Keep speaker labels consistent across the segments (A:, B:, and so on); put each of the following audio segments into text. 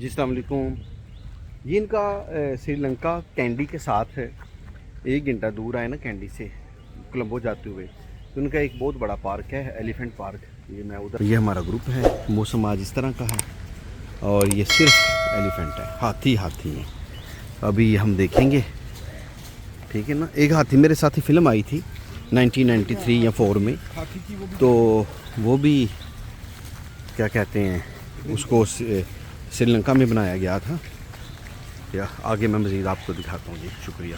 A: जी अस्सलाम वालेकुम। ये इनका श्रीलंका कैंडी के साथ है, 1 घंटा दूर आए ना कैंडी से कोलंबो जाते हुए, तो उनका एक बहुत बड़ा पार्क है, एलिफेंट पार्क। ये मैं उधर, ये हमारा ग्रुप है। मौसम आज इस तरह का है और ये सिर्फ एलिफेंट है, हाथी हैं। अभी हम देखेंगे, ठीक है ना। एक हाथी मेरे साथ ही फिल्म आई थी 1993 या 4 में, तो वो भी क्या कहते हैं उसको श्रीलंका में बनाया गया था। या आगे मैं मज़ीद आपको दिखाता हूँ जी, शुक्रिया।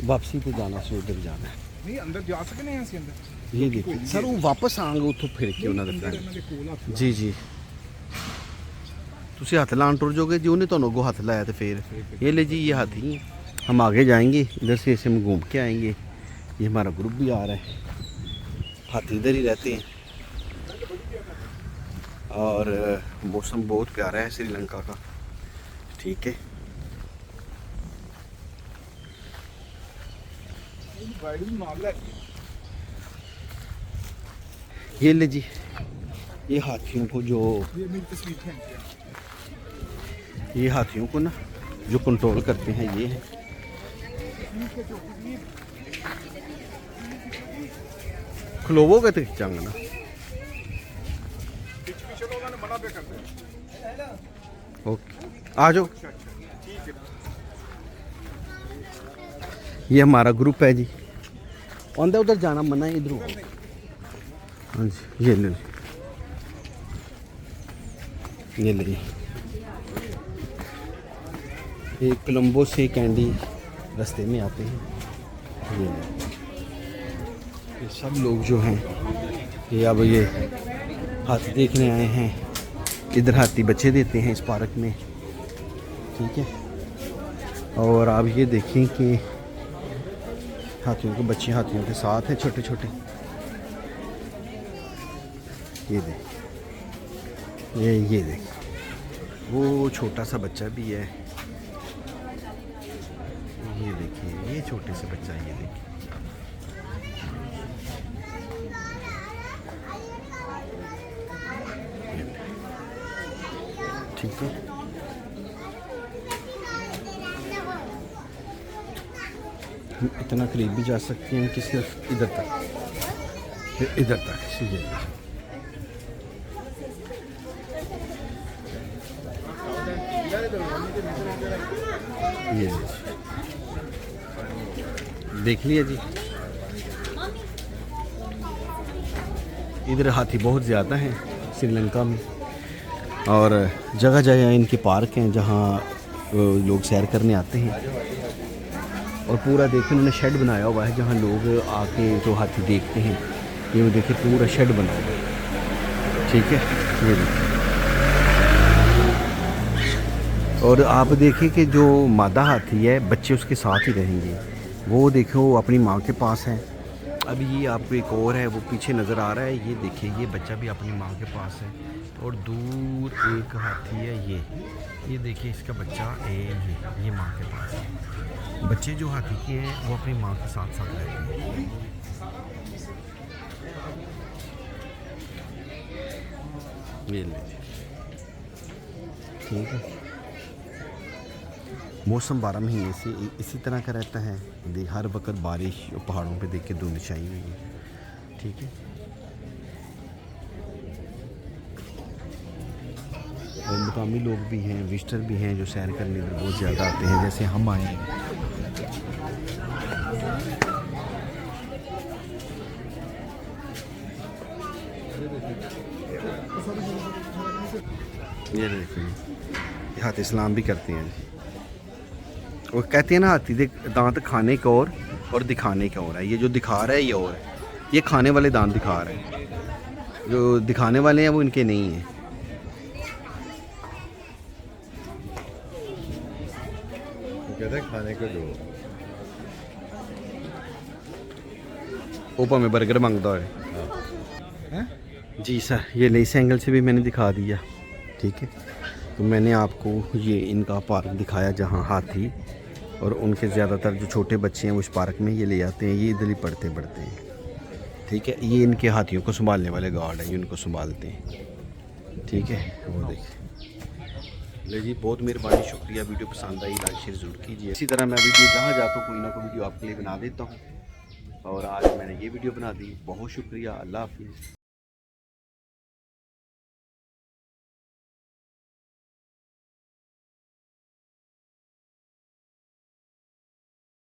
A: वापसी पे जाना से उधर जाना है,
B: नहीं अंदर जा सकते हैं ऐसे अंदर।
A: ये देखिए सर, वो वापस आएंगे उतो फिर के उन्होंने जी जी तुसी हथ लान टुर जाओगे जी, उन्हें तो हाथ लाया तो फिर ये ले जी, ये हाथी है। हम आगे जाएंगे, इधर से हम घूम के आएंगे। ये हमारा ग्रुप भी आ रहा है, हाथी इधर ही रहते हैं और मौसम बहुत प्यारा है श्रीलंका का, ठीक है। ये ले जी, ये हाथियों को जो ये हाथियों को ना जो कंट्रोल करते हैं ये है। खलोवो के तो खिंचांगे ना। ओके आ जाओ। ये हमारा ग्रुप है जी, अंदर उधर जाना मना है, इधर। हाँ जी ये ले, ये ले। ये कोलंबो से कैंडी रास्ते में आते हैं। ये सब लोग जो हैं ये अब ये हाथी देखने आए हैं। इधर हाथी बच्चे देते हैं इस पार्क में, ठीक है। और आप ये देखें कि हाथियों के बच्चे हाथियों के साथ हैं, छोटे छोटे। ये देख, ये देख, वो छोटा सा बच्चा भी है। ये देखिए, ये छोटे से बच्चा, ये देखिए। ठीक है, हम इतना करीब भी जा सकते हैं कि सिर्फ इधर तक, इधर तक सीधे। ये देख लिया जी। इधर हाथी बहुत ज़्यादा हैं श्रीलंका में, और जगह जगह इनके पार्क हैं जहाँ लोग सैर करने आते हैं। और पूरा देखिए उन्होंने शेड बनाया हुआ है जहाँ लोग आके जो हाथी देखते हैं। ये देखिए पूरा शेड बना हुआ है, ठीक है। ये देखिए, और आप देखें कि जो मादा हाथी है बच्चे उसके साथ ही रहेंगे। वो देखो वो अपनी माँ के पास है। अभी ये आपको एक और है वो पीछे नज़र आ रहा है, ये देखिए ये बच्चा भी अपनी माँ के पास है। और दूर एक हाथी है, ये देखिए इसका बच्चा ये माँ के पास है। बच्चे जो हाथी के हैं वो अपनी माँ के साथ साथ रहते हैं। ये लीजिए, ठीक है। मौसम 12 महीने से इसी तरह का रहता है। हर वक्त बारिश और पहाड़ों पे देख के धुंध छाई हुई है, ठीक है। और मुकामी लोग भी हैं, विजिटर भी हैं जो सैर करने में बहुत ज़्यादा आते हैं, जैसे हम आए हैं। ये देखिए, ये हाथी सलाम भी करते हैं जी। वो कहते हैं ना हाथी दे दांत खाने का और दिखाने का और है। ये जो दिखा रहा है ये और है, ये खाने वाले दांत दिखा रहे हैं, जो दिखाने वाले हैं वो इनके नहीं हैं।
C: कहते हैं खाने को दो,
A: ऊपर में बर्गर मांगता है जी सर। ये ले, इस एंगल से भी मैंने दिखा दिया, ठीक है। तो मैंने आपको ये इनका पार्क दिखाया जहाँ हाथी और उनके ज़्यादातर जो छोटे बच्चे हैं उस पार्क में ये ले जाते हैं। ये इधर ही पढ़ते हैं, ठीक है। ये इनके हाथियों को संभालने वाले गार्ड हैं, ये उनको संभालते हैं, ठीक है। वो देखिए ले जी, बहुत मेहरबानी, शुक्रिया। वीडियो पसंद आई, लाइक शेयर ज़रूर कीजिए। इसी तरह मैं वीडियो जहाँ जाता हूँ कोई ना कोई वीडियो आपके लिए बना देता हूँ, और आज मैंने ये वीडियो बना दी। बहुत शुक्रिया। अल्लाह हाफिज़।